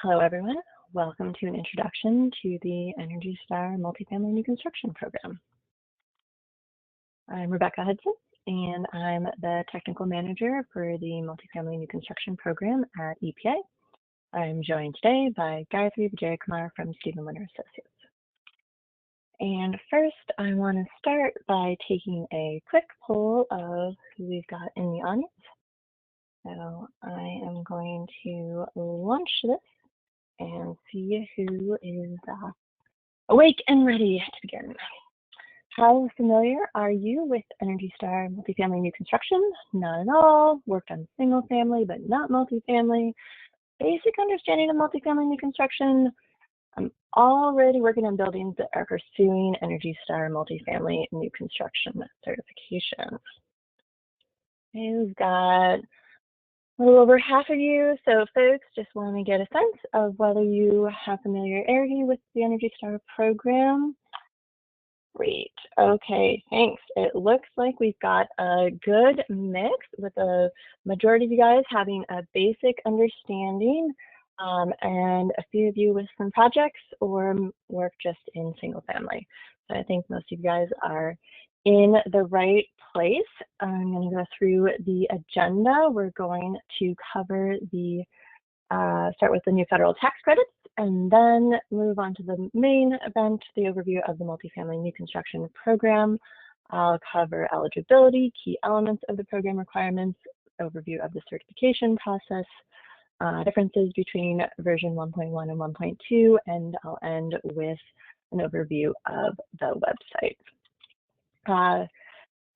Hello, everyone. Welcome to an introduction to the Energy Star Multifamily New Construction Program. I'm Rebecca Hudson, and I'm the Technical Manager for the Multifamily New Construction Program at EPA. I'm joined today by Gayatri Vijaykumar from Stephen Winter Associates. And first, I want to start by taking a quick poll of who we've got in the audience. So I am going to launch this and see who is awake and ready to begin. How familiar are you with Energy Star Multifamily New Construction? Not at all. Worked on single family, but not multifamily. Basic understanding of multifamily new construction. I'm already working on buildings that are pursuing Energy Star Multifamily New Construction certification. Okay, we've got a little over half of you. So folks, just want to get a sense of whether you have familiarity with the Energy Star program. Great. Okay, thanks. It looks like we've got a good mix with the majority of you guys having a basic understanding and a few of you with some projects or work just in single family. So I think most of you guys are in the right place. I'm going to go through the agenda. We're going to cover the start with the new federal tax credits and then move on to the main event, the overview of the multifamily new construction program. I'll cover eligibility, key elements of the program requirements, overview of the certification process, differences between version 1.1 and 1.2, and I'll end with an overview of the website.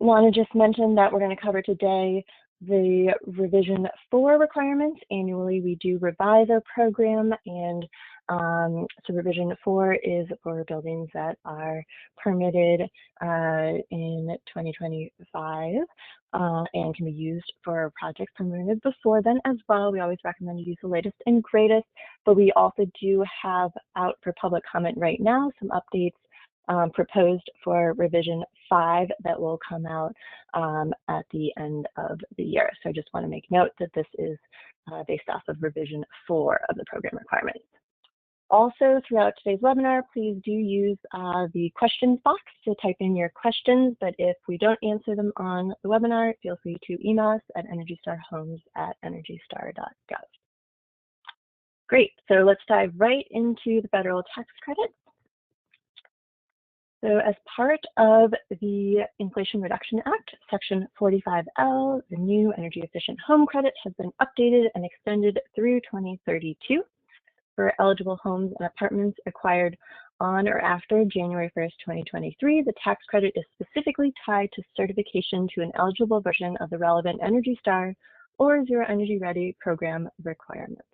Want to just mention that we're going to cover today the revision 4 requirements. Annually, we do revise our program, and so revision 4 is for buildings that are permitted in 2025 and can be used for projects permitted before then as well. We always recommend you use the latest and greatest, but we also do have out for public comment right now some updates proposed for revision 5 that will come out at the end of the year. So I just want to make note that this is based off of revision 4 of the program requirements. Also, throughout today's webinar, please do use the questions box to type in your questions, but if we don't answer them on the webinar, feel free to email us at energystarhomes@energystar.gov. Great, so let's dive right into the federal tax credit. So as part of the Inflation Reduction Act, Section 45L, the new energy efficient home credit has been updated and extended through 2032 for eligible homes and apartments acquired on or after January 1st, 2023. The tax credit is specifically tied to certification to an eligible version of the relevant Energy Star or Zero Energy Ready program requirements.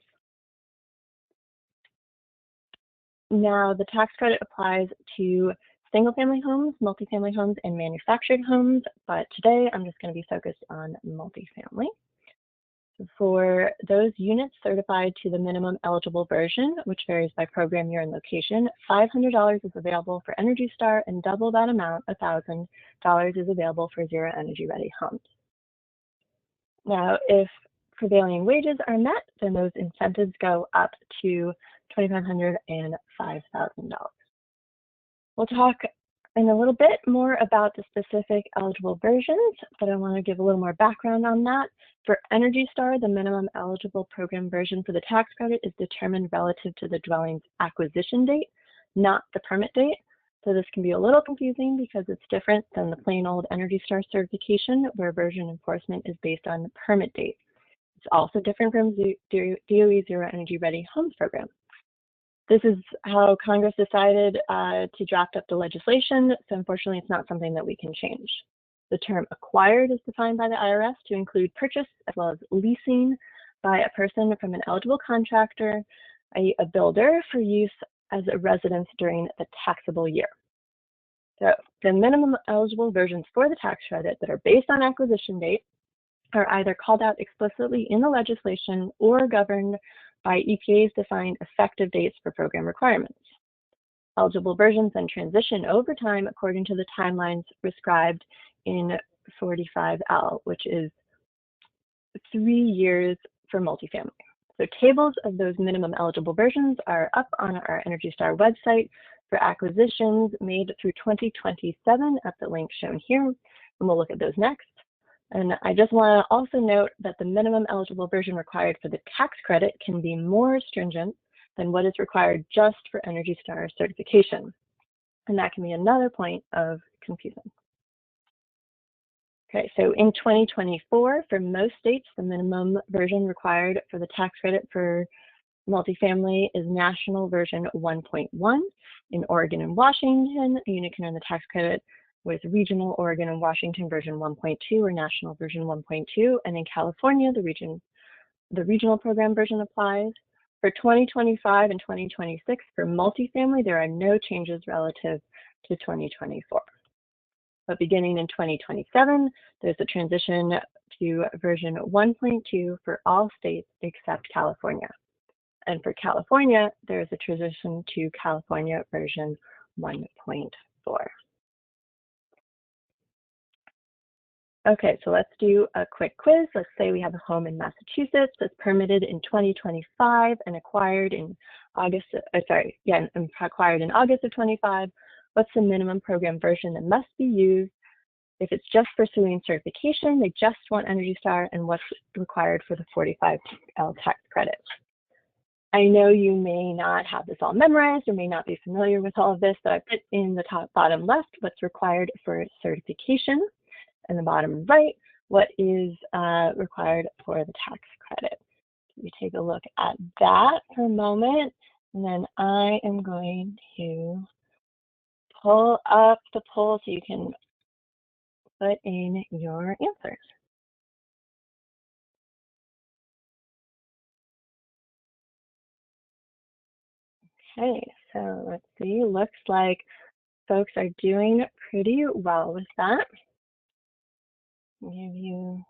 Now, the tax credit applies to single-family homes, multifamily homes, and manufactured homes, but today I'm just going to be focused on multifamily. For those units certified to the minimum eligible version, which varies by program year and location, $500 is available for Energy Star, and double that amount, $1,000, is available for Zero Energy Ready homes. Now, if prevailing wages are met, then those incentives go up to $2,500 and $5,000. We'll talk in a little bit more about the specific eligible versions, but I want to give a little more background on that. For Energy Star, the minimum eligible program version for the tax credit is determined relative to the dwelling's acquisition date, not the permit date. So this can be a little confusing because it's different than the plain old Energy Star certification, where version enforcement is based on the permit date. It's also different from DOE Zero Energy Ready Homes program. This is how Congress decided to draft up the legislation, so unfortunately it's not something that we can change. The term acquired is defined by the IRS to include purchase as well as leasing by a person from an eligible contractor, a builder, for use as a residence during the taxable year. So the minimum eligible versions for the tax credit that are based on acquisition date are either called out explicitly in the legislation or governed by EPA's defined effective dates for program requirements. Eligible versions then transition over time according to the timelines prescribed in 45L, which is 3 years for multifamily. So tables of those minimum eligible versions are up on our Energy Star website for acquisitions made through 2027 at the link shown here, and we'll look at those next. And I just want to also note that the minimum eligible version required for the tax credit can be more stringent than what is required just for Energy Star certification. And that can be another point of confusion. Okay, so in 2024, for most states, the minimum version required for the tax credit for multifamily is National Version 1.1. In Oregon and Washington, a unit can earn the tax credit with Regional Oregon and Washington Version 1.2 or National Version 1.2. And in California, the regional program version applies. For 2025 and 2026, for multifamily, there are no changes relative to 2024. But beginning in 2027, there's a transition to version 1.2 for all states except California. And for California, there's a transition to California version 1.4. Okay, so let's do a quick quiz. Let's say we have a home in Massachusetts that's permitted in 2025 and acquired in August of 25. What's the minimum program version that must be used? If it's just pursuing certification, they just want Energy Star, and what's required for the 45L tax credit. I know you may not have this all memorized or may not be familiar with all of this, but I put in the bottom left what's required for certification, and the bottom right what is required for the tax credit. We take a look at that for a moment, and then I am going to pull up the poll so you can put in your answers. Okay, so let's see. Looks like folks are doing pretty well with that. Give you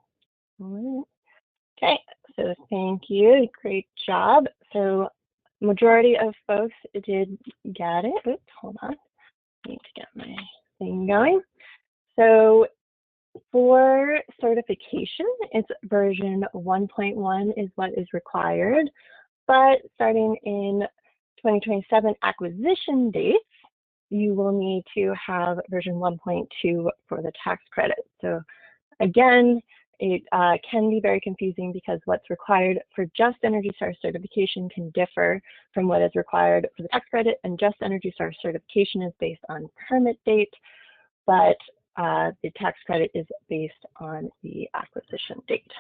okay, so thank you. Great job. So majority of folks did get it. Oops, hold on. I need to get my thing going. So for certification, it's version 1.1 is what is required, but starting in 2027 acquisition dates, you will need to have version 1.2 for the tax credit. So again, it can be very confusing because what's required for just Energy Star certification can differ from what is required for the tax credit, and just Energy Star certification is based on permit date, but the tax credit is based on the acquisition date.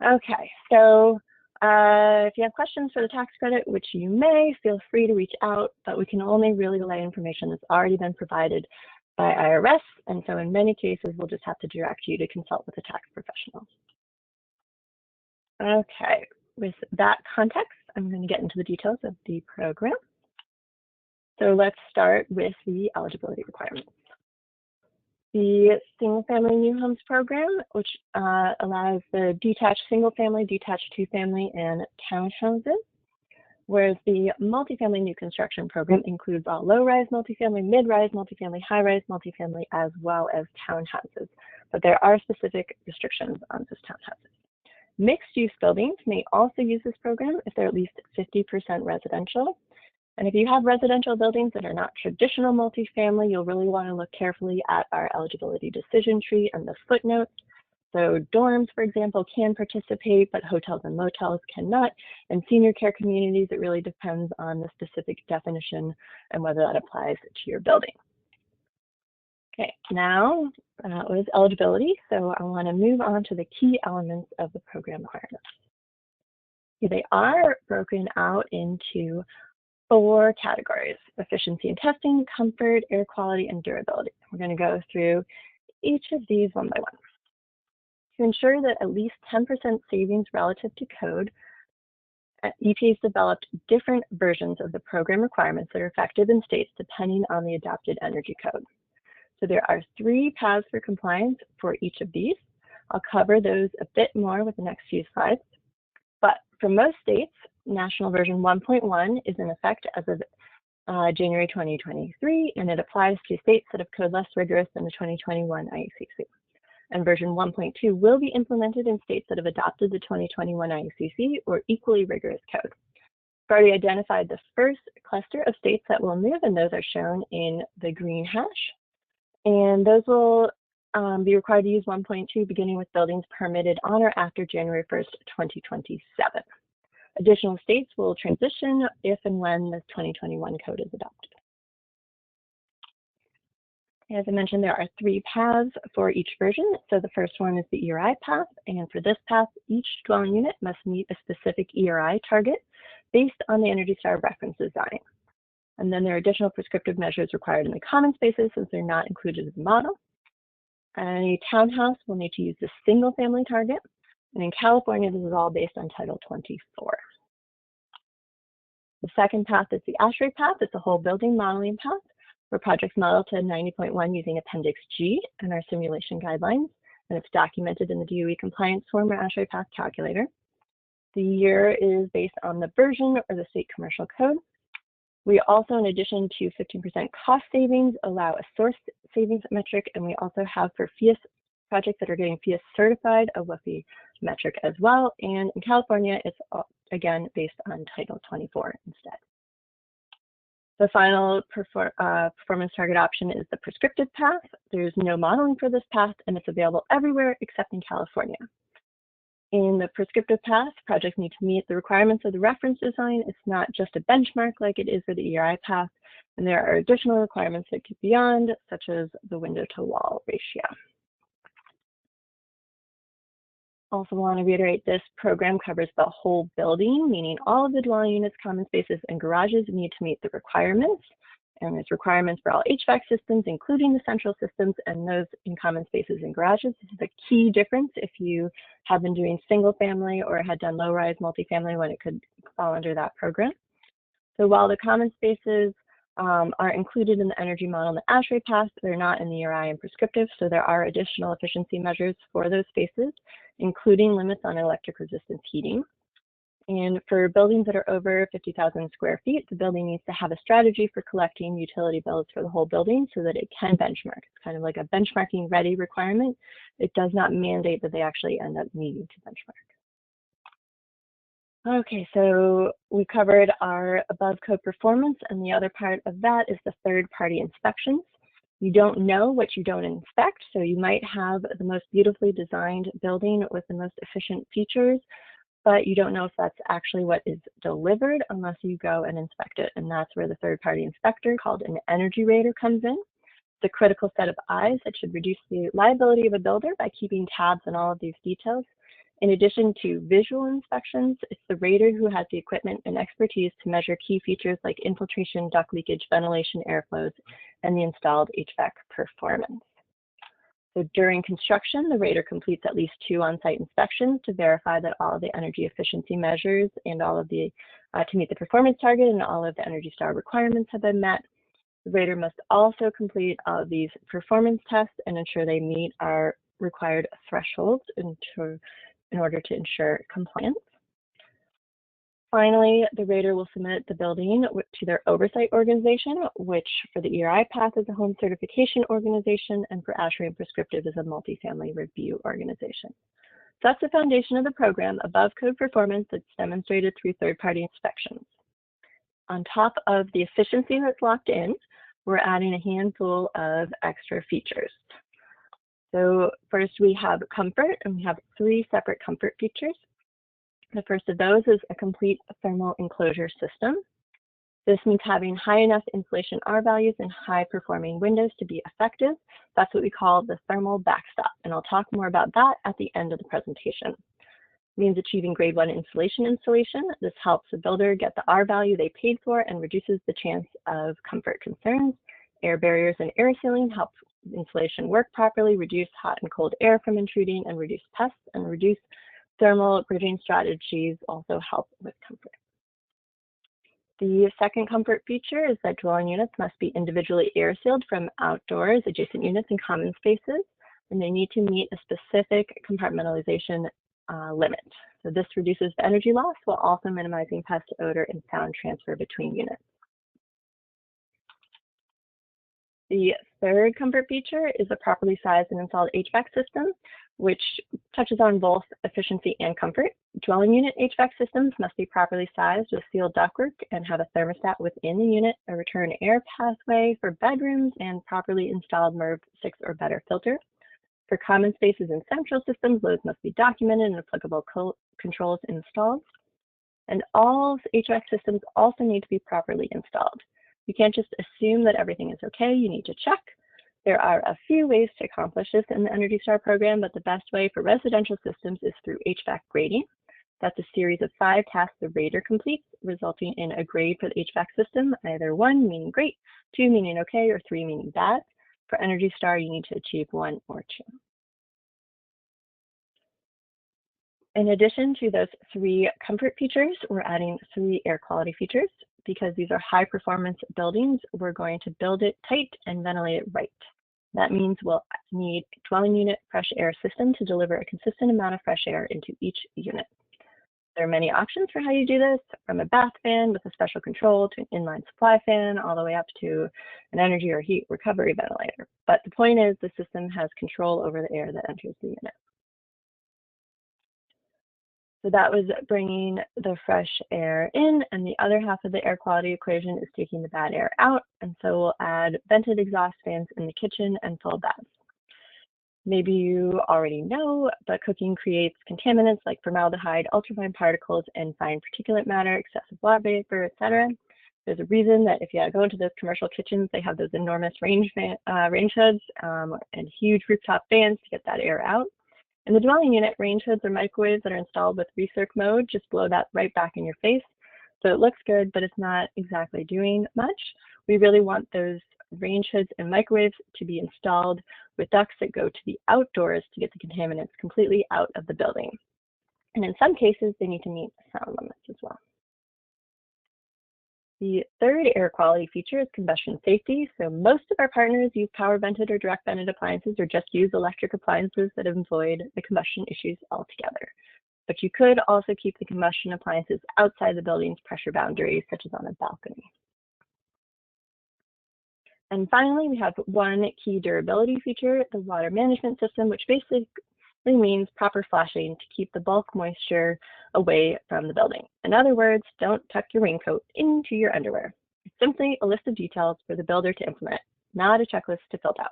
Okay, so if you have questions for the tax credit, which you may, feel free to reach out, but we can only really relay information that's already been provided by IRS, and so in many cases, we'll just have to direct you to consult with a tax professional. Okay, with that context, I'm going to get into the details of the program. So let's start with the eligibility requirements. The single-family new homes program, which allows the detached single-family, detached two-family, and townhouses, whereas the multifamily new construction program includes all low-rise multifamily, mid-rise multifamily, high-rise multifamily, as well as townhouses. But there are specific restrictions on those townhouses. Mixed-use buildings may also use this program if they're at least 50% residential. And if you have residential buildings that are not traditional multifamily, you'll really want to look carefully at our eligibility decision tree and the footnotes. So dorms, for example, can participate, but hotels and motels cannot. And senior care communities, it really depends on the specific definition and whether that applies to your building. Okay, now that was eligibility. So I want to move on to the key elements of the program requirements. They are broken out into 4 categories: efficiency in testing, comfort, air quality, and durability. We're going to go through each of these one by one. To ensure that at least 10% savings relative to code, EPA has developed different versions of the program requirements that are effective in states depending on the adopted energy code. So there are 3 paths for compliance for each of these. I'll cover those a bit more with the next few slides. But for most states, National Version 1.1 is in effect as of January 2023, and it applies to states that have code less rigorous than the 2021 IECC. and version 1.2 will be implemented in states that have adopted the 2021 IUCC or equally rigorous code. We've already identified the first cluster of states that will move, and those are shown in the green hash. And those will be required to use 1.2 beginning with buildings permitted on or after January 1st, 2027. Additional states will transition if and when the 2021 code is adopted. As I mentioned, there are 3 paths for each version. So the first one is the ERI path, and for this path, each dwelling unit must meet a specific ERI target based on the Energy Star reference design. And then there are additional prescriptive measures required in the common spaces since they're not included in the model. A townhouse will need to use the single family target. And in California, this is all based on Title 24. The second path is the ASHRAE path. It's a whole building modeling path where projects model to 90.1 using Appendix G and our simulation guidelines. And it's documented in the DOE compliance form or ASHRAE path calculator. The year is based on the version or the state commercial code. We also, in addition to 15% cost savings, allow a source savings metric, and we also have for FIAS projects that are getting FIAS certified a WFI metric as well. And in California, it's again based on Title 24 instead. The final performance target option is the prescriptive path. There's no modeling for this path, and it's available everywhere except in California. In the prescriptive path, projects need to meet the requirements of the reference design. It's not just a benchmark like it is for the ERI path, and there are additional requirements that go beyond, such as the window to wall ratio. Also want to reiterate, this program covers the whole building, meaning all of the dwelling units, common spaces, and garages need to meet the requirements. And there's requirements for all HVAC systems, including the central systems and those in common spaces and garages. This is a key difference if you have been doing single family or had done low-rise multifamily when it could fall under that program. So while the common spaces are included in the energy model in the ASHRAE path, they're not in the ERI and prescriptive, so there are additional efficiency measures for those spaces, including limits on electric resistance heating. And for buildings that are over 50,000 square feet, the building needs to have a strategy for collecting utility bills for the whole building so that it can benchmark. It's kind of like a benchmarking ready requirement. It does not mandate that they actually end up needing to benchmark. Okay, so we covered our above code performance, and the other part of that is the third-party inspections. You don't know what you don't inspect, so you might have the most beautifully designed building with the most efficient features, but you don't know if that's actually what is delivered unless you go and inspect it. And that's where the third-party inspector, called an energy rater, comes in. It's a critical set of eyes that should reduce the liability of a builder by keeping tabs on all of these details. In addition to visual inspections, it's the rater who has the equipment and expertise to measure key features like infiltration, duct leakage, ventilation, airflows, and the installed HVAC performance. So during construction, the rater completes at least 2 on-site inspections to verify that all of the energy efficiency measures and all of the, to meet the performance target and all of the Energy Star requirements have been met. The rater must also complete all of these performance tests and ensure they meet our required thresholds in order to ensure compliance. Finally, the rater will submit the building to their oversight organization, which for the ERI path is a home certification organization, and for ASHRAE and prescriptive is a multifamily review organization. So that's the foundation of the program, above code performance that's demonstrated through third-party inspections. On top of the efficiency that's locked in, we're adding a handful of extra features. So first we have comfort, and we have 3 separate comfort features. The first of those is a complete thermal enclosure system. This means having high enough insulation R values and high performing windows to be effective. That's what we call the thermal backstop, and I'll talk more about that at the end of the presentation. It means achieving grade 1 insulation installation. This helps the builder get the R value they paid for and reduces the chance of comfort concerns. Air barriers and air sealing help insulation work properly, reduce hot and cold air from intruding, and reduce pests, and reduce thermal bridging strategies also help with comfort. The second comfort feature is that dwelling units must be individually air sealed from outdoors, adjacent units, and common spaces, and they need to meet a specific compartmentalization limit. So this reduces the energy loss while also minimizing pest odor and sound transfer between units. The third comfort feature is a properly sized and installed HVAC system, which touches on both efficiency and comfort. Dwelling unit HVAC systems must be properly sized with sealed ductwork and have a thermostat within the unit, a return air pathway for bedrooms, and properly installed MERV 6 or better filter. For common spaces and central systems, loads must be documented and applicable controls installed. And all HVAC systems also need to be properly installed. You can't just assume that everything is okay, you need to check. There are a few ways to accomplish this in the ENERGY STAR program, but the best way for residential systems is through HVAC grading. That's a series of 5 tasks the rater completes, resulting in a grade for the HVAC system, either 1 meaning great, 2 meaning okay, or 3 meaning bad. For ENERGY STAR, you need to achieve 1 or 2. In addition to those 3 comfort features, we're adding 3 air quality features. Because these are high performance buildings, we're going to build it tight and ventilate it right. That means we'll need a dwelling unit fresh air system to deliver a consistent amount of fresh air into each unit. There are many options for how you do this, from a bath fan with a special control to an inline supply fan, all the way up to an energy or heat recovery ventilator. But the point is the system has control over the air that enters the unit. So that was bringing the fresh air in, and the other half of the air quality equation is taking the bad air out. And so we'll add vented exhaust fans in the kitchen and full baths. Maybe you already know, but cooking creates contaminants like formaldehyde, ultrafine particles, and fine particulate matter, excessive water vapor, etc. There's a reason that if you go into those commercial kitchens, they have those enormous range hoods and huge rooftop fans to get that air out. In the dwelling unit, range hoods or microwaves that are installed with recirc mode just blow that right back in your face. So it looks good, but it's not exactly doing much. We really want those range hoods and microwaves to be installed with ducts that go to the outdoors to get the contaminants completely out of the building. And in some cases, they need to meet sound limits as well. The third air quality feature is combustion safety. So most of our partners use power vented or direct vented appliances or just use electric appliances that avoid the combustion issues altogether. But you could also keep the combustion appliances outside the building's pressure boundaries, such as on a balcony. And finally, we have one key durability feature, the water management system, which basically means proper flushing to keep the bulk moisture away from the building. In other words, don't tuck your raincoat into your underwear. It's simply a list of details for the builder to implement, not a checklist to fill out.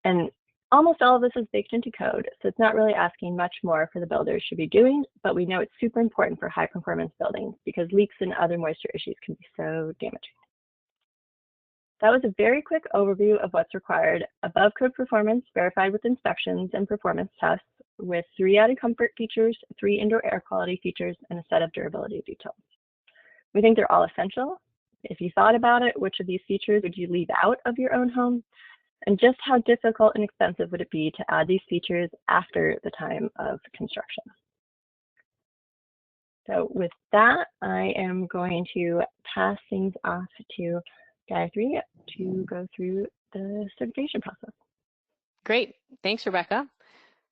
And almost all of this is baked into code, so it's not really asking much more for the builders should be doing, but we know it's super important for high performance buildings because leaks and other moisture issues can be so damaging. That was a very quick overview of what's required. Above code performance verified with inspections and performance tests with 3 added comfort features, 3 indoor air quality features, and a set of durability details. We think they're all essential. If you thought about it, which of these features would you leave out of your own home? And just how difficult and expensive would it be to add these features after the time of construction? So with that, I am going to pass things off to Gayatri to go through the certification process. Great, thanks, Rebecca.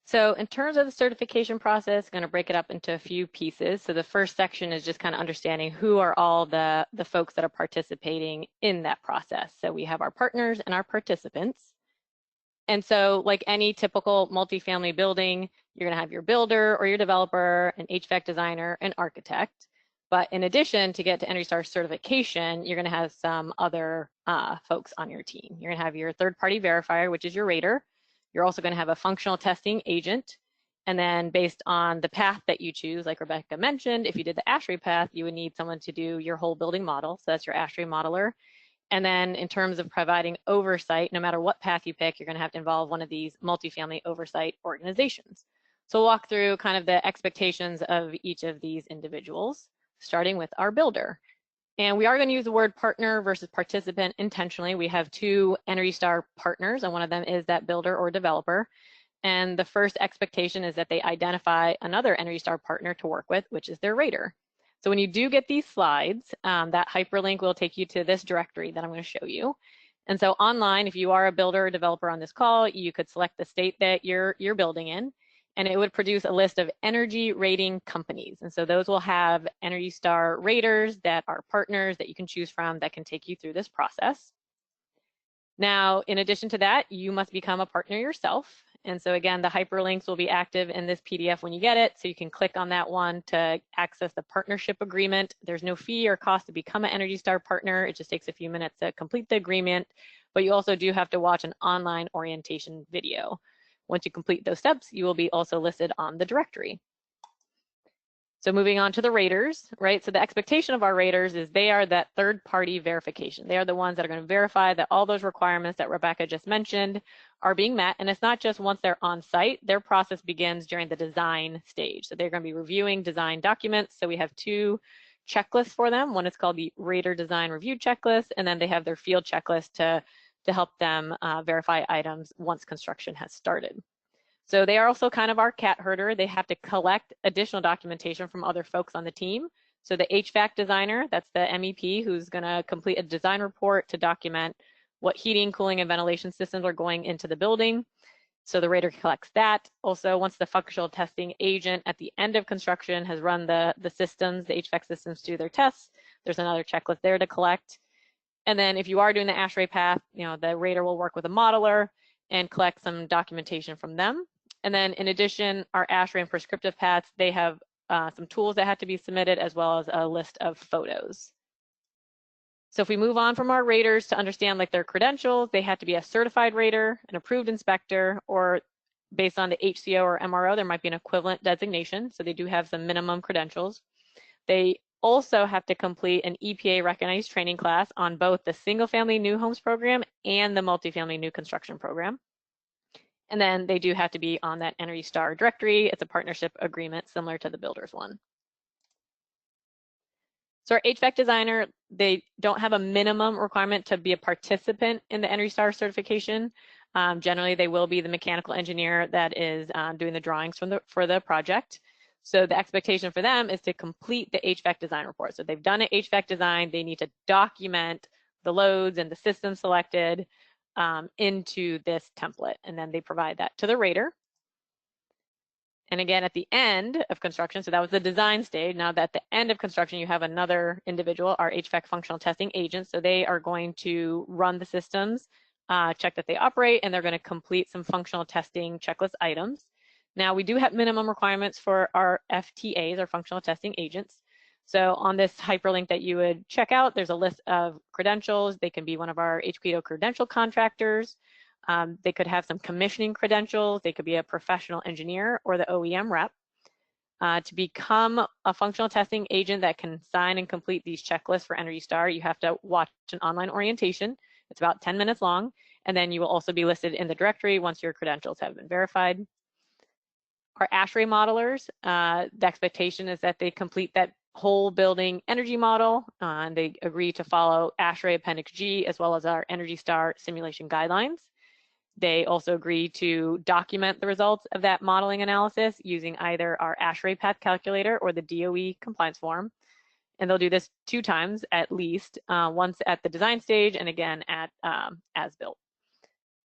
So in terms of the certification process, I'm going to break it up into a few pieces. So the first section is just kind of understanding who are all the folks that are participating in that process. So we have our partners and our participants. And so like any typical multifamily building, you're going to have your builder or your developer, an HVAC designer, an architect. But in addition, to get to ENERGY STAR certification, you're going to have some other folks on your team. You're going to have your third-party verifier, which is your rater. You're also going to have a functional testing agent. And then based on the path that you choose, like Rebecca mentioned, if you did the ASHRAE path, you would need someone to do your whole building model. So that's your ASHRAE modeler. And then in terms of providing oversight, no matter what path you pick, you're going to have to involve one of these multifamily oversight organizations. So we'll walk through kind of the expectations of each of these individuals, starting with our builder. And we are going to use the word partner versus participant intentionally. We have 2 ENERGY STAR partners, and one of them is that builder or developer. And the first expectation is that they identify another ENERGY STAR partner to work with, which is their rater. So when you do get these slides, that hyperlink will take you to this directory that I'm going to show you. And so online, if you are a builder or developer on this call, you could select the state that you're building in, and it would produce a list of energy rating companies. And so those will have ENERGY STAR raters that are partners that you can choose from that can take you through this process. Now, in addition to that, you must become a partner yourself. And so again, the hyperlinks will be active in this PDF when you get it. So you can click on that one to access the partnership agreement. There's no fee or cost to become an Energy Star partner. It just takes a few minutes to complete the agreement, but you also do have to watch an online orientation video. Once you complete those steps, you will be also listed on the directory. So moving on to the raters, right? So the expectation of our raters is they are that third-party verification. They are the ones that are going to verify that all those requirements that Rebecca just mentioned are being met. And it's not just once they're on site, their process begins during the design stage. So they're going to be reviewing design documents. So we have two checklists for them. One is called the Rater Design Review Checklist, and then they have their field checklist to help them verify items once construction has started. So they are also kind of our cat herder. They have to collect additional documentation from other folks on the team. So the HVAC designer, that's the MEP, who's going to complete a design report to document what heating, cooling, and ventilation systems are going into the building. So the rater collects that. Also, once the functional testing agent at the end of construction has run the systems, the HVAC systems through their tests, there's another checklist there to collect. And then if you are doing the ASHRAE path, the rater will work with a modeler and collect some documentation from them. And then in addition, our ASHRAE and prescriptive paths, they have some tools that have to be submitted as well as a list of photos. So if we move on from our raters to understand like their credentials, they have to be a certified rater, an approved inspector, or based on the HCO or MRO, there might be an equivalent designation. So they do have some minimum credentials. They also have to complete an EPA recognized training class on both the single family new homes program and the multifamily new construction program. And then they do have to be on that Energy Star directory. It's a partnership agreement similar to the builder's one. So our HVAC designer, they don't have a minimum requirement to be a participant in the Energy Star certification. Generally, they will be the mechanical engineer that is doing the drawings for the project. So the expectation for them is to complete the HVAC design report. So they've done an HVAC design, they need to document the loads and the system selected into this template, and then they provide that to the rater. And again, at the end of construction, so that was the design stage. Now that at the end of construction, you have another individual, our HVAC functional testing agent. So they are going to run the systems, check that they operate, and they're going to complete some functional testing checklist items. Now we do have minimum requirements for our FTAs, our functional testing agents. So on this hyperlink that you would check out, there's a list of credentials. They can be one of our HPO credential contractors. They could have some commissioning credentials. They could be a professional engineer or the OEM rep. To become a functional testing agent that can sign and complete these checklists for Energy Star, you have to watch an online orientation. It's about 10 minutes long, and then you will also be listed in the directory once your credentials have been verified. Our ASHRAE modelers, the expectation is that they complete that whole building energy model, and they agree to follow ASHRAE Appendix G as well as our Energy Star simulation guidelines. They also agree to document the results of that modeling analysis using either our ASHRAE path calculator or the DOE compliance form. And they'll do this 2 times at least, once at the design stage and again at as built.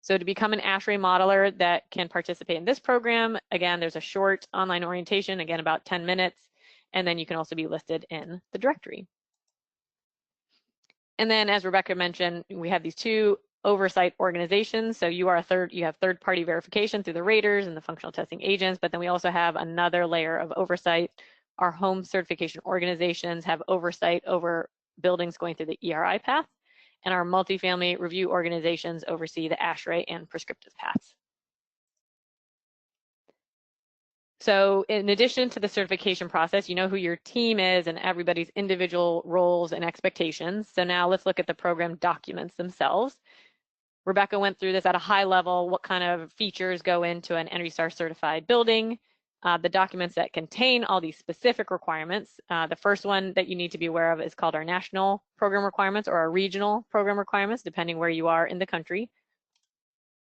So to become an ASHRAE modeler that can participate in this program, again, there's a short online orientation, again, about 10 minutes, and then you can also be listed in the directory. And then as Rebecca mentioned, we have these 2 oversight organizations. So you have third-party verification through the raters and the functional testing agents, but then we also have another layer of oversight. Our home certification organizations have oversight over buildings going through the ERI path, and our multifamily review organizations oversee the ASHRAE and prescriptive paths. So in addition to the certification process, you know who your team is and everybody's individual roles and expectations. So now let's look at the program documents themselves. Rebecca went through this at a high level, what kind of features go into an Energy Star certified building, the documents that contain all these specific requirements. The first one that you need to be aware of is called our national program requirements or our regional program requirements, depending where you are in the country.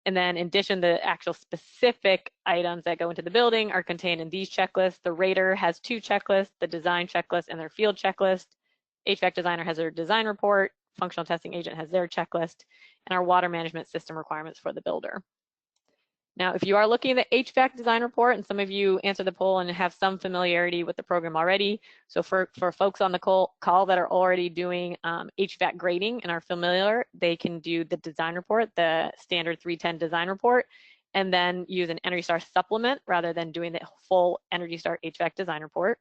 And then in addition, the actual specific items that go into the building are contained in these checklists. The rater has 2 checklists, the design checklist and their field checklist. HVAC designer has their design report, functional testing agent has their checklist, and our water management system requirements for the builder. Now, if you are looking at the HVAC design report, and some of you answered the poll and have some familiarity with the program already, so for folks on the call that are already doing HVAC grading and are familiar, they can do the design report, the standard 310 design report, and then use an Energy Star supplement rather than doing the full Energy Star HVAC design report.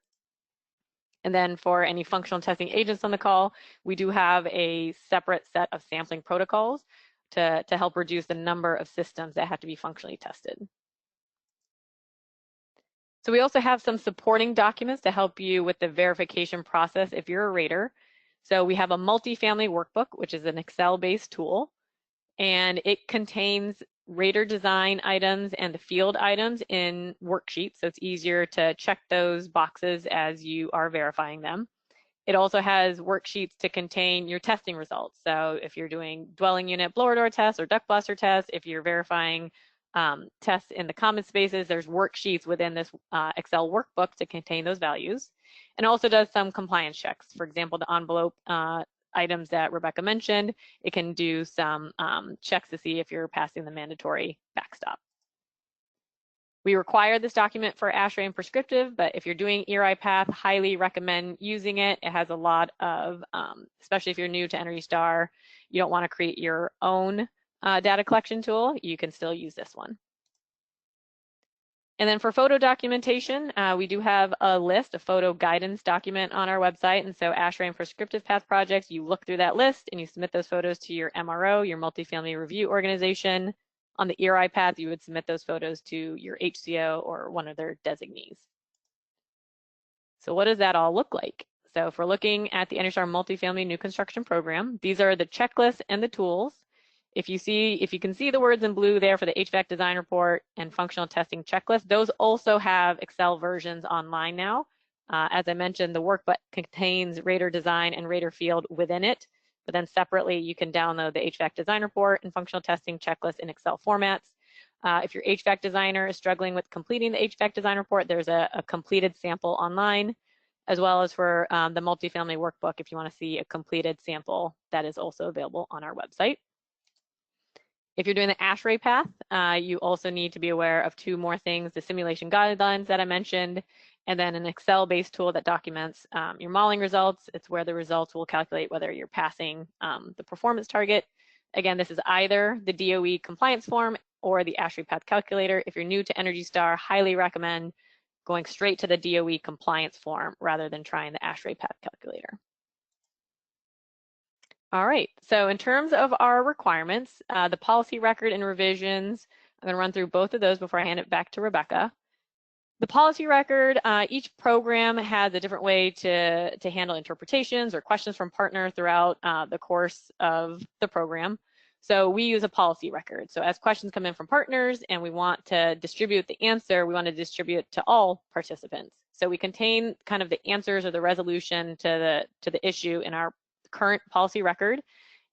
And then for any functional testing agents on the call, we do have a separate set of sampling protocols to help reduce the number of systems that have to be functionally tested. So we also have some supporting documents to help you with the verification process if you're a rater. So we have a multifamily workbook, which is an Excel-based tool, and it contains rater design items and the field items in worksheets, so it's easier to check those boxes as you are verifying them. It also has worksheets to contain your testing results. So if you're doing dwelling unit blower door tests or duct blaster tests, if you're verifying tests in the common spaces, there's worksheets within this Excel workbook to contain those values. And also does some compliance checks. For example, the envelope items that Rebecca mentioned, it can do some checks to see if you're passing the mandatory backstop. We require this document for ASHRAE and prescriptive, but if you're doing ERI Path, highly recommend using it. It has a lot of, especially if you're new to Energy Star, you don't want to create your own data collection tool, you can still use this one. And then for photo documentation, we do have a list, a photo guidance document on our website. And so ASHRAE and prescriptive path projects, you look through that list and you submit those photos to your MRO, your multifamily review organization. On the ERI path, you would submit those photos to your HCO or one of their designees. So what does that all look like? So if we're looking at the Energy Star Multifamily New Construction Program, these are the checklists and the tools. If you can see the words in blue there for the HVAC design report and functional testing checklist, those also have Excel versions online now. As I mentioned, the workbook contains rater design and rater field within it. But then separately, you can download the HVAC design report and functional testing checklist in Excel formats. If your HVAC designer is struggling with completing the HVAC design report, there's a completed sample online, as well as for the multifamily workbook, if you want to see a completed sample, that is also available on our website. If you're doing the ASHRAE path, you also need to be aware of two more things, the simulation guidelines that I mentioned, and then an Excel-based tool that documents your modeling results. It's where the results will calculate whether you're passing the performance target. Again, this is either the DOE compliance form or the ASHRAE path calculator. If you're new to Energy Star, highly recommend going straight to the DOE compliance form rather than trying the ASHRAE path calculator. All right, so in terms of our requirements, the policy record and revisions, I'm going to run through both of those before I hand it back to Rebecca. The policy record, each program has a different way to handle interpretations or questions from partner throughout the course of the program. So we use a policy record. So as questions come in from partners and we want to distribute the answer, we want to distribute to all participants. So we contain kind of the answers or the resolution to the issue in our current policy record.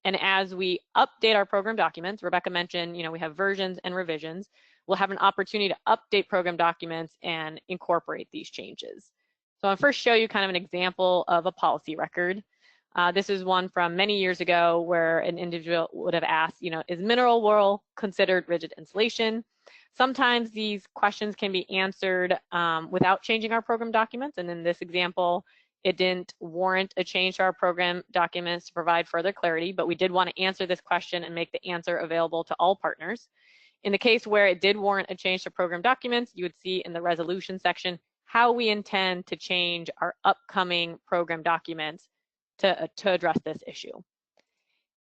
And as we update our program documents, Rebecca mentioned, we have versions and revisions. We'll have an opportunity to update program documents and incorporate these changes. So I'll first show you kind of an example of a policy record. This is one from many years ago where an individual would have asked, is mineral wool considered rigid insulation? Sometimes these questions can be answered without changing our program documents. And in this example, it didn't warrant a change to our program documents to provide further clarity, but we did want to answer this question and make the answer available to all partners. In the case where it did warrant a change to program documents, you would see in the resolution section how we intend to change our upcoming program documents to address this issue.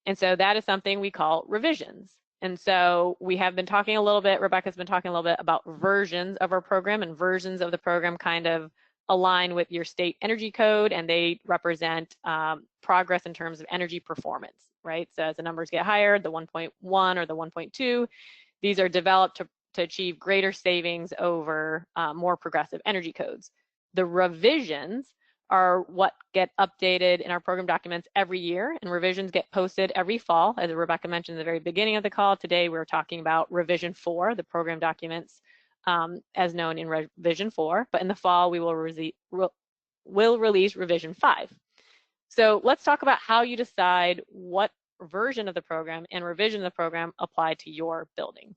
And so that is something we call revisions. And so we have been talking a little bit, Rebecca's been talking a little bit about versions of our program, and versions of the program kind of align with your state energy code, and they represent progress in terms of energy performance, right? So as the numbers get higher, the 1.1 or the 1.2, these are developed to achieve greater savings over more progressive energy codes. The revisions are what get updated in our program documents every year, and revisions get posted every fall. As Rebecca mentioned at the very beginning of the call, today we're talking about revision 4, the program documents as known in revision 4, but in the fall we will release revision 5. So let's talk about how you decide what version of the program and revision of the program apply to your building.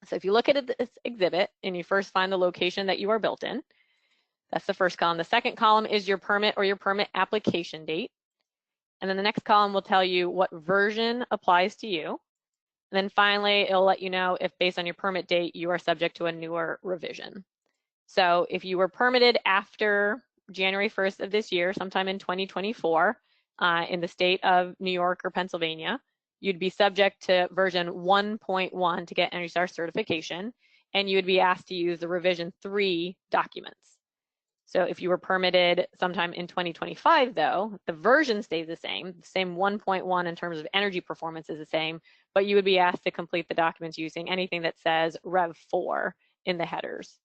So if you look at this exhibit and you first find the location that you are built in, that's the first column. The second column is your permit or your permit application date. And then the next column will tell you what version applies to you. And then finally, it'll let you know if based on your permit date, you are subject to a newer revision. So if you were permitted after January 1st of this year, sometime in 2024, in the state of New York or Pennsylvania, you'd be subject to version 1.1 to get Energy Star certification, and you would be asked to use the revision 3 documents. So if you were permitted sometime in 2025, though, the version stays the same 1.1 in terms of energy performance is the same, but you would be asked to complete the documents using anything that says Rev 4 in the headers.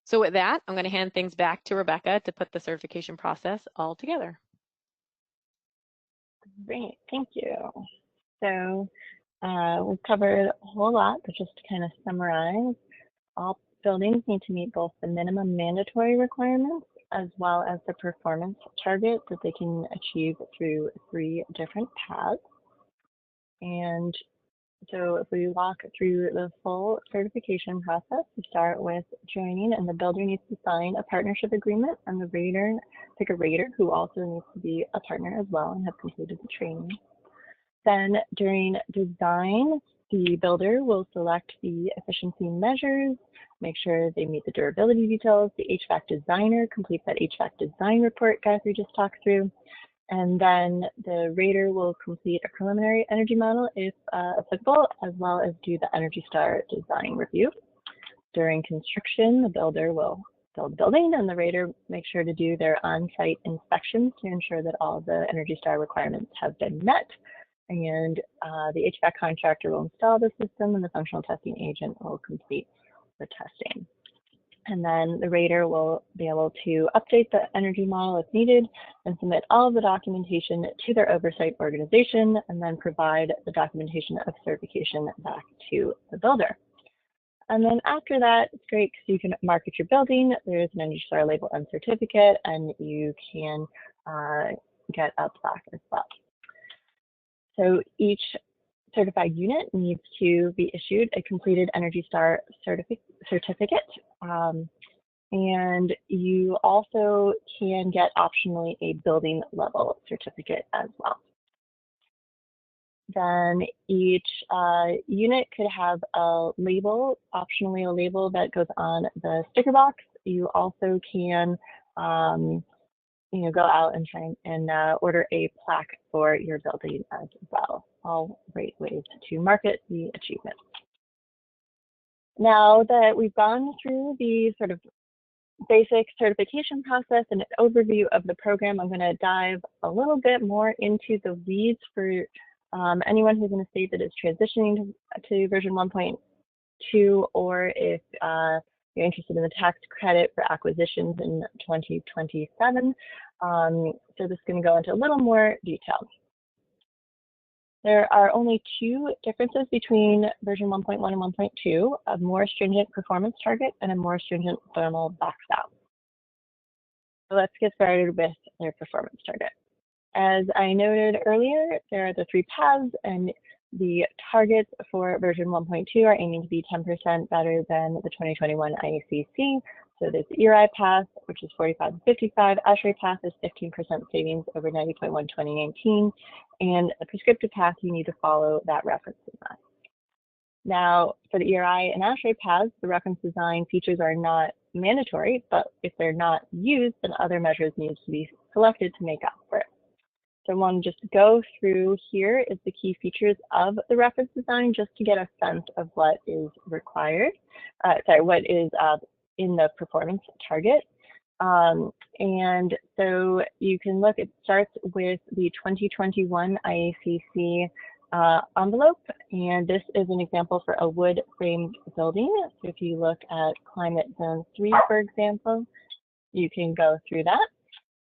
So with that, I'm going to hand things back to Rebecca to put the certification process all together. Great, thank you. So we've covered a whole lot, but just to kind of summarize, all buildings need to meet both the minimum mandatory requirements as well as the performance target that they can achieve through 3 different paths. And so if we walk through the full certification process, we start with joining, and the builder needs to sign a partnership agreement, and the rater, pick a rater who also needs to be a partner as well and have completed the training. Then during design, the builder will select the efficiency measures, make sure they meet the durability details. The HVAC designer completes that HVAC design report Guthrie just talked through. And then the rater will complete a preliminary energy model if applicable, as well as do the Energy Star design review. During construction, the builder will build the building, and the rater makes sure to do their on-site inspections to ensure that all the Energy Star requirements have been met. And the HVAC contractor will install the system, and the functional testing agent will complete the testing. And then the rater will be able to update the energy model if needed and submit all of the documentation to their oversight organization, and then provide the documentation of certification back to the builder. And then after that, it's great because you can market your building. There's an Energy Star label and certificate, and you can get a plaque as well. So each certified unit needs to be issued a completed Energy Star certificate. And you also can get optionally a building level certificate as well. Then each unit could have a label, optionally a label that goes on the sticker box. You also can go out and try and order a plaque for your building as well. All great ways to market the achievement. Now that we've gone through the sort of basic certification process and an overview of the program, I'm going to dive a little bit more into the weeds for anyone who's in a state that is transitioning to version 1.2, or if you're interested in the tax credit for acquisitions in 2027. So this is going to go into a little more detail. There are only 2 differences between version 1.1 and 1.2, a more stringent performance target and a more stringent thermal backstop. So let's get started with their performance target. As I noted earlier, there are the 3 paths, and the targets for version 1.2 are aiming to be 10% better than the 2021 IACC. So there's the ERI path, which is 45 to 55. ASHRAE path is 15% savings over 90.1 2019. And the prescriptive path, you need to follow that reference design. Now, for the ERI and ASHRAE paths, the reference design features are not mandatory, but if they're not used, then other measures need to be selected to make up for it. So I want to just go through here is the key features of the reference design, just to get a sense of what is required, what is in the performance target. And so you can look, it starts with the 2021 IACC envelope, and this is an example for a wood framed building. So if you look at climate zone 3, for example, you can go through that.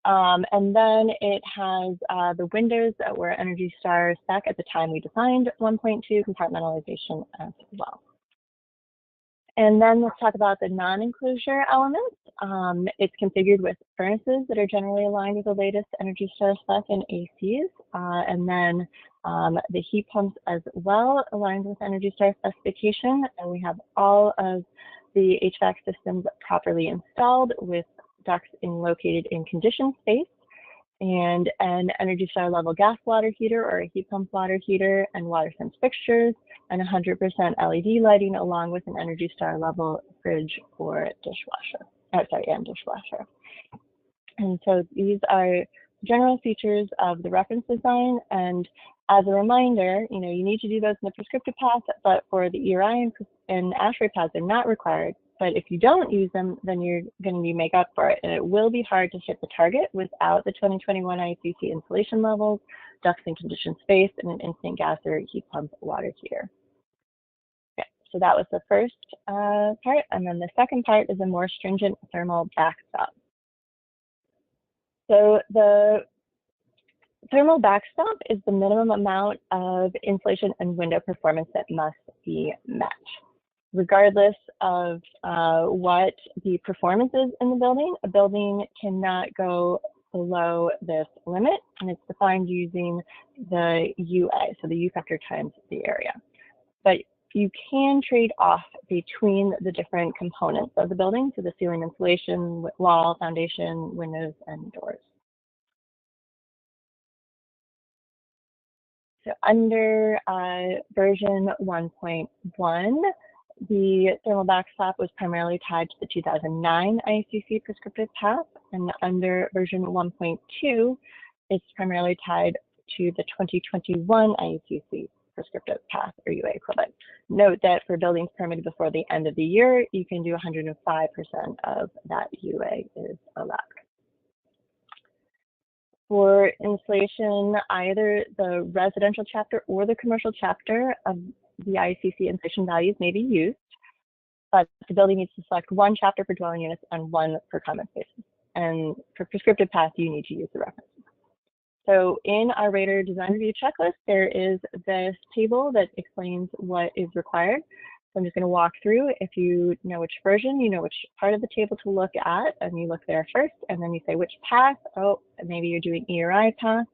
And then it has the windows that were Energy Star spec at the time we defined 1.2 compartmentalization as well. And then let's talk about the non-enclosure elements. It's configured with furnaces that are generally aligned with the latest Energy Star spec and ACs. And then The heat pumps as well aligned with Energy Star specification, and we have all of the HVAC systems properly installed with ducts located in conditioned space, and an Energy Star level gas water heater or a heat pump water heater and WaterSense fixtures, and 100% LED lighting along with an Energy Star level fridge or dishwasher. And dishwasher. And so these are general features of the reference design. And as a reminder, you need to do those in the prescriptive path, but for the ERI and ASHRAE paths, they're not required. But if you don't use them, then you're going to need to make up for it. And it will be hard to hit the target without the 2021 ICC insulation levels, ducts in conditioned space, and an instant gas or heat pump water heater. Okay, so that was the first part. And then the second part is a more stringent thermal backstop. So the thermal backstop is the minimum amount of insulation and window performance that must be met. Regardless of what the performance is in the building, a building cannot go below this limit, and it's defined using the UA, so the U factor times the area. But you can trade off between the different components of the building, so the ceiling insulation, wall, foundation, windows, and doors. So under version 1.1, the thermal backstop was primarily tied to the 2009 ICC prescriptive path, and under version 1.2, it's primarily tied to the 2021 ICC prescriptive path, or UA equivalent. Note that for buildings permitted before the end of the year, you can do 105% of that UA is allowed. For insulation, either the residential chapter or the commercial chapter of the ICC insulation values may be used, but the building needs to select one chapter for dwelling units and one for common spaces. And for prescriptive path, you need to use the references. So in our Rater design review checklist, there is this table that explains what is required. So I'm just going to walk through. If you know which version, you know which part of the table to look at, and you look there first, and then you say which path. Oh, maybe you're doing ERI path,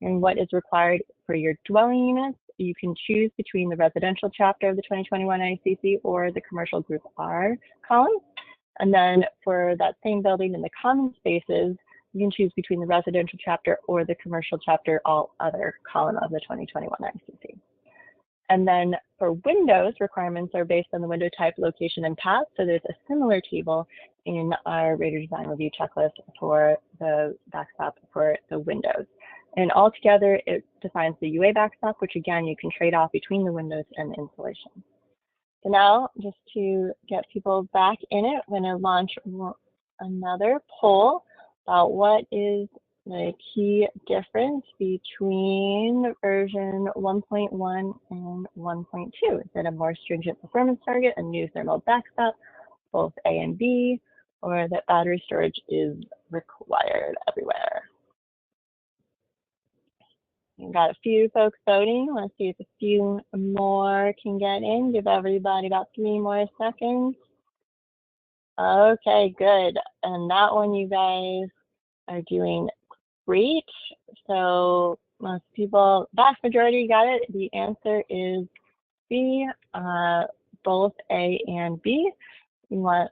and what is required for your dwelling units. You can choose between the residential chapter of the 2021 ICC or the commercial group R column. And then for that same building in the common spaces, you can choose between the residential chapter or the commercial chapter, all other column of the 2021 ICC. And then for windows, requirements are based on the window type, location, and path. So there's a similar table in our Rater design review checklist for the backstop for the windows. And altogether, it defines the UA backstop, which again, you can trade off between the windows and the insulation. So now, just to get people back in it, I'm going to launch another poll about what is the key difference between version 1.1 and 1.2. Is it a more stringent performance target, a new thermal backstop, both A and B, or that battery storage is required everywhere? We've got a few folks voting. Let's see if a few more can get in. Give everybody about 3 more seconds. Okay, good. And that one, you guys are doing great. So most people, vast majority got it. The answer is B, both A and B. You want,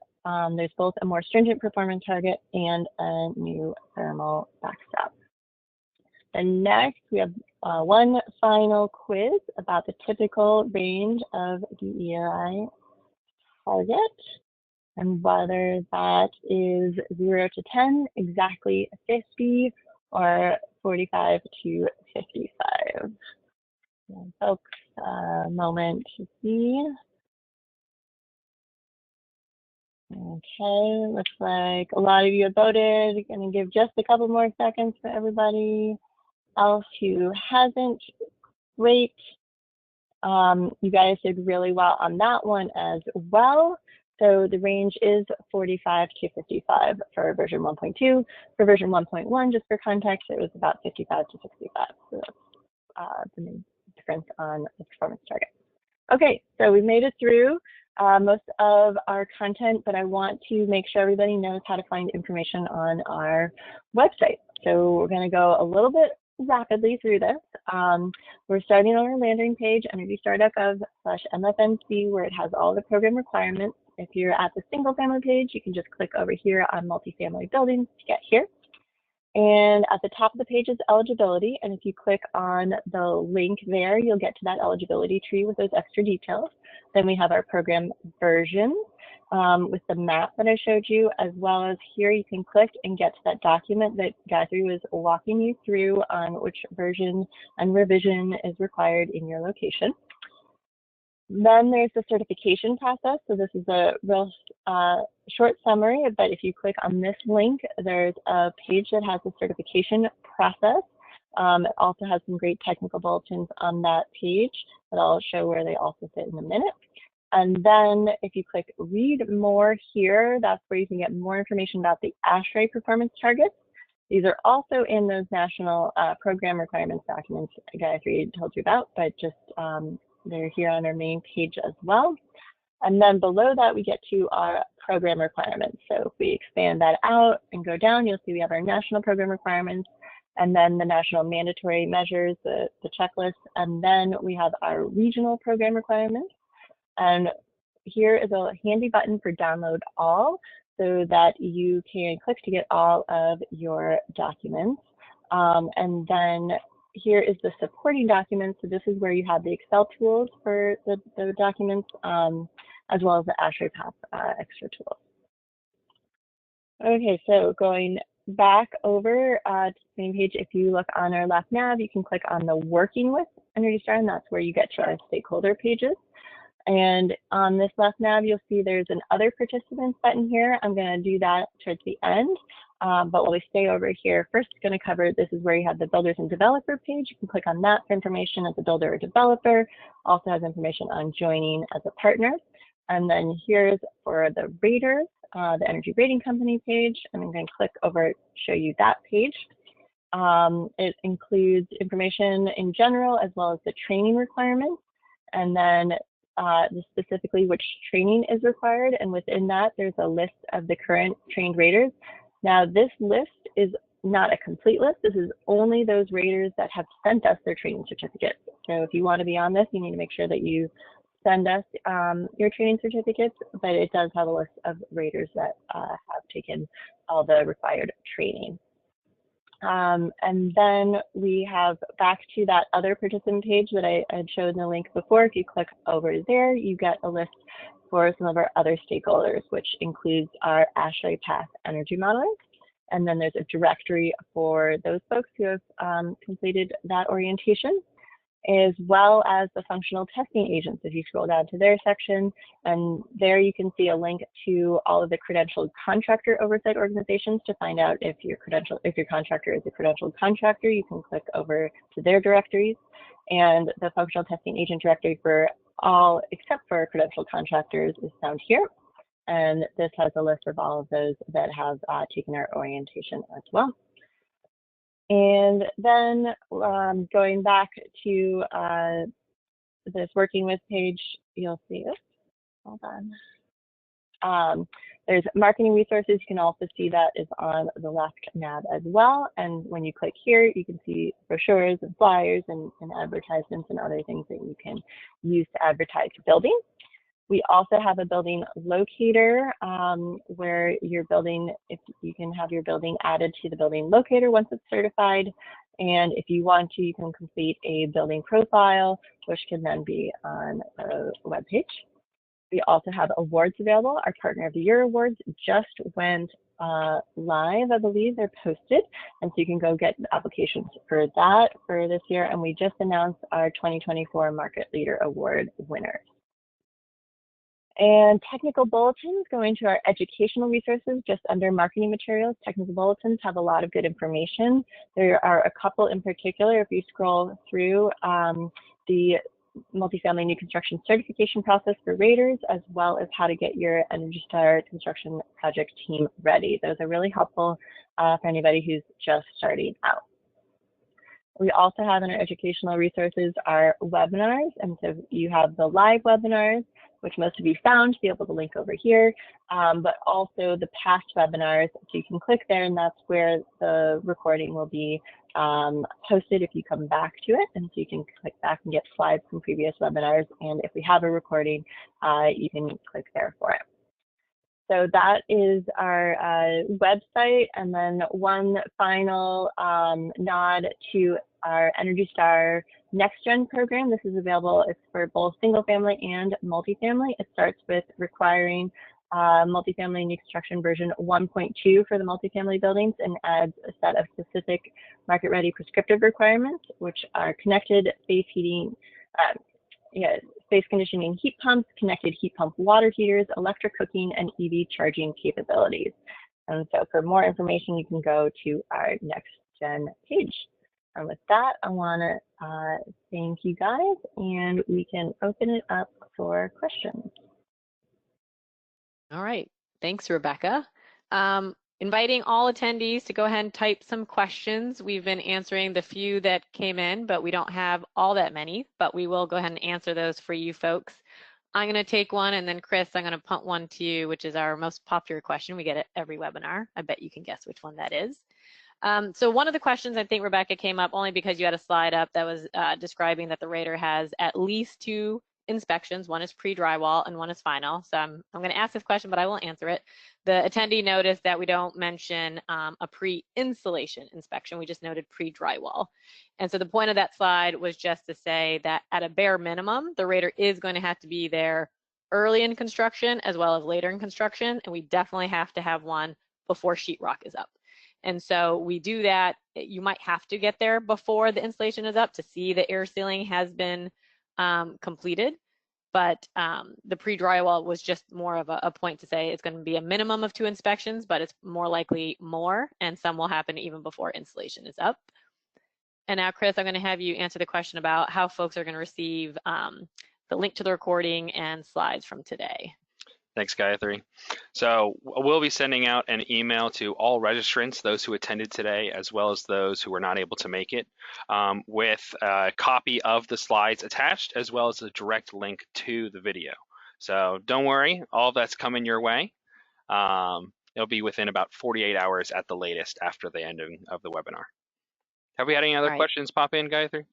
there's both a more stringent performance target and a new thermal backstop. And next, we have one final quiz about the typical range of the ERI target and whether that is 0 to 10, exactly 50, or 45 to 55. And folks, a moment to see. Okay, looks like a lot of you have voted. Going to give just a couple more seconds for everybody else who hasn't. Great. You guys did really well on that one as well. So the range is 45 to 55 for version 1.2. For version 1.1, just for context, it was about 55 to 65. So that's the main difference on the performance target. Okay, so we made it through most of our content, but I want to make sure everybody knows how to find information on our website. So we're going to go a little bit rapidly through this. We're starting on our landing page, energystar.gov/MFNC, where it has all the program requirements. If you're at the single family page, you can just click over here on multifamily buildings to get here. And at the top of the page is eligibility. And if you click on the link there, you'll get to that eligibility tree with those extra details. Then we have our program version with the map that I showed you, as well as here you can click and get to that document that Gayatri was walking you through on which version and revision is required in your location. Then there's the certification process. So this is a real short summary, but if you click on this link, there's a page that has the certification process. It also has some great technical bulletins on that page that I'll show where they also fit in a minute. And then if you click read more here, that's where you can get more information about the ASHRAE performance targets. These are also in those national program requirements documents Gayatri told you about, but just they're here on our main page as well. And then below that, we get to our program requirements. So if we expand that out and go down, you'll see we have our national program requirements, and then the national mandatory measures, the checklist, and then we have our regional program requirements. And here is a handy button for download all, so that you can click to get all of your documents. And then here is the supporting documents. So this is where you have the Excel tools for the documents, as well as the ASHRAE Path extra tools. Okay, so going back over to the same page, if you look on our left nav, you can click on the Working with Energy Star, and that's where you get to our stakeholder pages. And on this left nav, you'll see there's an Other Participants button here. I'm going to do that towards the end. But while we stay over here, first going to cover, this is where you have the Builders and Developer page. You can click on that for information as a builder or developer. Also has information on joining as a partner. And then here's for the raters, the Energy Rating Company page. And I'm going to click over, show you that page. It includes information in general, as well as the training requirements. And then specifically which training is required. And within that, there's a list of the current trained raters. Now, this list is not a complete list. This is only those raters that have sent us their training certificates. So if you want to be on this, you need to make sure that you send us your training certificates, but it does have a list of raters that have taken all the required training. And then we have back to that Other Participant page that I had showed in the link before. If you click over there, you get a list for some of our other stakeholders, which includes our ASHRAE Path energy modeling. And then there's a directory for those folks who have completed that orientation, as well as the functional testing agents. If you scroll down to their section, and there you can see a link to all of the credentialed contractor oversight organizations to find out if your contractor is a credentialed contractor. You can click over to their directories, and the functional testing agent directory for all except for credentialed contractors is found here. And this has a list of all of those that have taken our orientation as well. And then going back to this Working With page, you'll see this. Hold on. There's marketing resources. You can also see that is on the left nav as well. And when you click here, you can see brochures and flyers and advertisements and other things that you can use to advertise your building. We also have a building locator where your building, if you can have your building added to the building locator once it's certified. And if you want to, you can complete a building profile, which can then be on the webpage. We also have awards available. Our Partner of the Year awards just went live, I believe. They're posted. And so you can go get applications for that for this year. And we just announced our 2024 Market Leader Award winners. And technical bulletins, going to our educational resources just under marketing materials. Technical bulletins have a lot of good information. There are a couple in particular. If you scroll through the multifamily new construction certification process for raters, as well as how to get your Energy Star construction project team ready. Those are really helpful for anybody who's just starting out. We also have in our educational resources our webinars, and so you have the live webinars, which most of you found, to be able to link over here, but also the past webinars. So you can click there, and that's where the recording will be hosted if you come back to it. And so you can click back and get slides from previous webinars. And if we have a recording, you can click there for it. So that is our website. And then one final nod to our Energy Star Next Gen program. This is available. It's for both single family and multifamily. It starts with requiring multifamily new construction version 1.2 for the multifamily buildings and adds a set of specific market-ready prescriptive requirements, which are connected space heating, space conditioning heat pumps, connected heat pump water heaters, electric cooking, and EV charging capabilities. And so for more information, you can go to our Next Gen page. And with that, I want to thank you guys, and we can open it up for questions. All right, thanks, Rebecca. Inviting all attendees to go ahead and type some questions. We've been answering the few that came in, but we don't have all that many, but we will go ahead and answer those for you folks. I'm going to take one, and then Chris, I'm going to punt one to you, which is our most popular question. We get it every webinar. I bet you can guess which one that is. So one of the questions, I think, Rebecca, came up only because you had a slide up that was describing that the rater has at least 2 inspections. One is pre-drywall and one is final. So I'm going to ask this question, but I will answer it. The attendee noticed that we don't mention a pre-installation inspection. We just noted pre-drywall. And so the point of that slide was just to say that at a bare minimum, the rater is going to have to be there early in construction as well as later in construction. And we definitely have to have one before sheetrock is up. And so we do that. You might have to get there before the installation is up to see the air sealing has been completed. But the pre-drywall was just more of a point to say it's going to be a minimum of 2 inspections, but it's more likely more, and some will happen even before installation is up. And now, Chris, I'm going to have you answer the question about how folks are going to receive the link to the recording and slides from today. Thanks, Gayatri. So we'll be sending out an email to all registrants, those who attended today, as well as those who were not able to make it, with a copy of the slides attached, as well as a direct link to the video. So don't worry, all of that's coming your way. It'll be within about 48 hours at the latest after the ending of the webinar. Have we had any other questions pop in, Gayatri?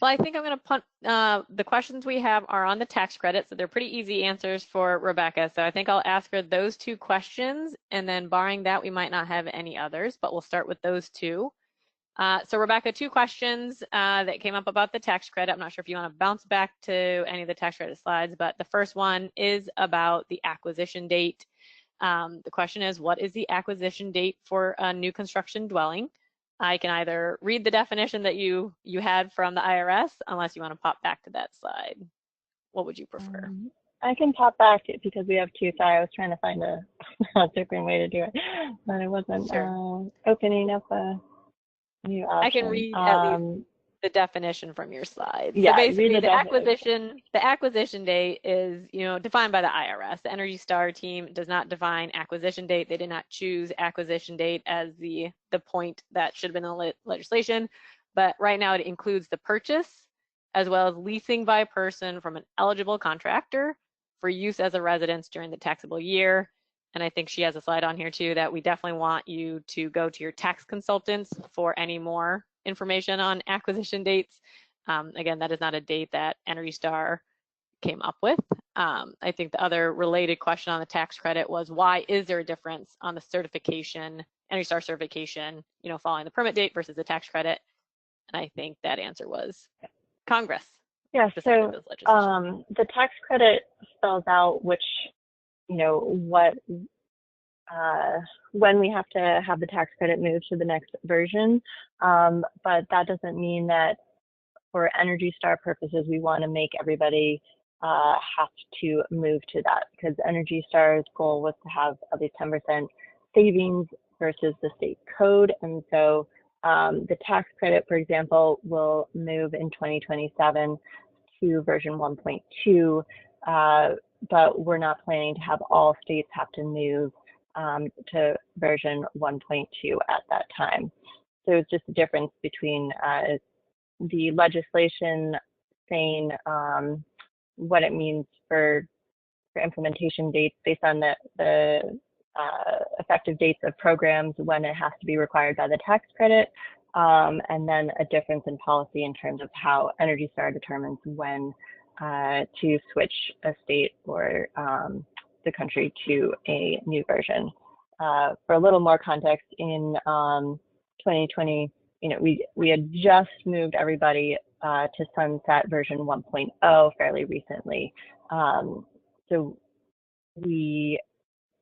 Well, I think I'm going to punt. The questions we have are on the tax credit, so they're pretty easy answers for Rebecca. So I think I'll ask her those 2 questions, and then barring that, we might not have any others, but we'll start with those 2. So Rebecca, 2 questions that came up about the tax credit. I'm not sure if you want to bounce back to any of the tax credit slides, but the first one is about the acquisition date. The question is, what is the acquisition date for a new construction dwelling? I can either read the definition that you had from the IRS, unless you want to pop back to that slide. What would you prefer? I can pop back because we have 2. Sorry, I was trying to find a different way to do it, but it wasn't opening up a new option. I can read at least the definition from your slide. Yeah, so basically the acquisition date is, defined by the IRS. The Energy Star team does not define acquisition date. They did not choose acquisition date as the point that should have been in the legislation, but right now it includes the purchase as well as leasing by a person from an eligible contractor for use as a residence during the taxable year. And I think she has a slide on here too that we definitely want you to go to your tax consultants for any more information on acquisition dates. Again, that is not a date that Energy Star came up with. I think the other related question on the tax credit was, why is there a difference on the certification, Energy Star certification, following the permit date versus the tax credit? And I think that answer was Congress. Yeah, so the tax credit spells out which, when we have to have the tax credit moved to the next version, but that doesn't mean that for Energy Star purposes, we want to make everybody have to move to that, because Energy Star's goal was to have at least 10% savings versus the state code. And so the tax credit, for example, will move in 2027 to version 1.2, but we're not planning to have all states have to move to version 1.2 at that time. So it's just a difference between the legislation saying what it means for for implementation dates based on the effective dates of programs when it has to be required by the tax credit, and then a difference in policy in terms of how Energy Star determines when to switch a state or the country to a new version. For a little more context, in 2020, we had just moved everybody to sunset version 1.0 fairly recently. So we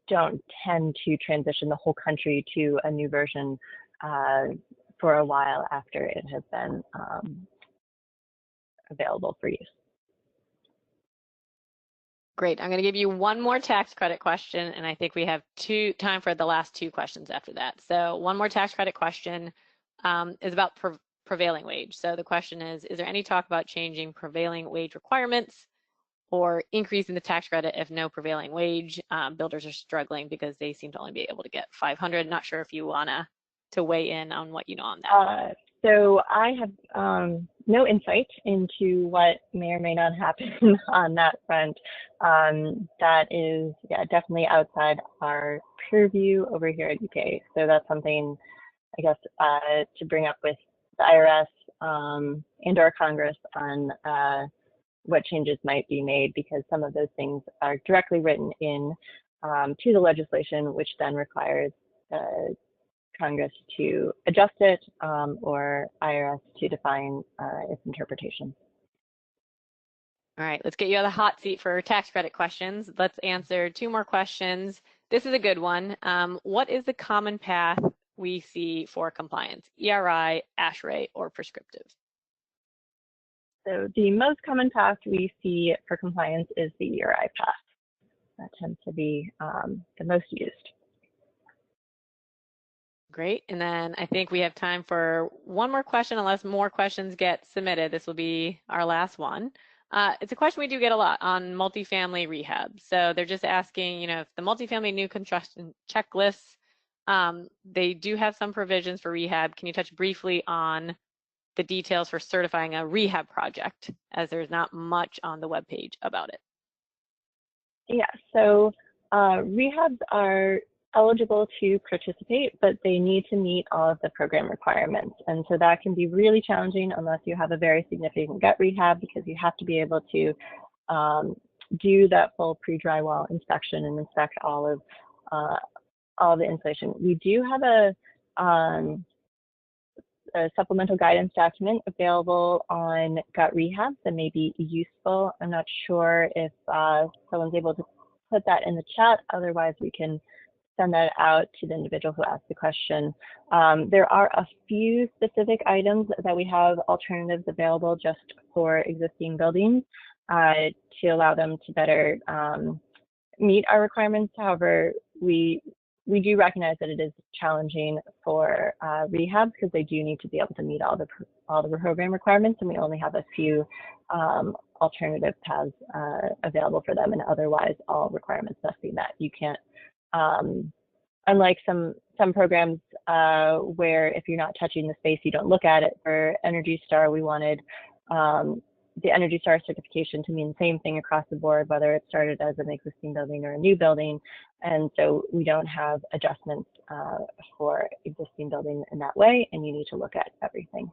don't tend to transition the whole country to a new version for a while after it has been available for use. Great. I'm going to give you one more tax credit question, and I think we have time for the last 2 questions after that. So one more tax credit question is about prevailing wage. So the question is there any talk about changing prevailing wage requirements or increasing the tax credit if no prevailing wage? Builders are struggling because they seem to only be able to get $500. Not sure if you want to weigh in on what you know on that. So I have no insight into what may or may not happen on that front. That is, definitely outside our purview over here at EPA. So that's something, I guess, to bring up with the IRS and our Congress on what changes might be made, because some of those things are directly written in to the legislation, which then requires Congress to adjust it or IRS to define its interpretation. All right, let's get you on the hot seat for tax credit questions. Let's answer 2 more questions. This is a good one. What is the common path we see for compliance? ERI, ASHRAE, or prescriptive? So the most common path we see for compliance is the ERI path. That tends to be the most used. Great, and then I think we have time for one more question, unless more questions get submitted. This will be our last one. It's a question we do get a lot on multifamily rehab. So they're just asking, if the multifamily new construction checklists, they do have some provisions for rehab. Can you touch briefly on the details for certifying a rehab project, as there's not much on the webpage about it? Yeah, so rehabs are eligible to participate, but they need to meet all of the program requirements. And so that can be really challenging unless you have a very significant gut rehab, because you have to be able to do that full pre-drywall inspection and inspect all of the insulation. We do have a supplemental guidance document available on gut rehab that may be useful. I'm not sure if someone's able to put that in the chat. Otherwise, we can send that out to the individual who asked the question. There are a few specific items that we have alternatives available just for existing buildings to allow them to better meet our requirements. However, we do recognize that it is challenging for rehabs, because they do need to be able to meet all the program requirements, and we only have a few alternative paths available for them, and otherwise all requirements must be met. You can't, unlike some programs where if you're not touching the space, you don't look at it. For Energy Star, we wanted the Energy Star certification to mean the same thing across the board, whether it started as an existing building or a new building. And so we don't have adjustments for existing building in that way, and you need to look at everything.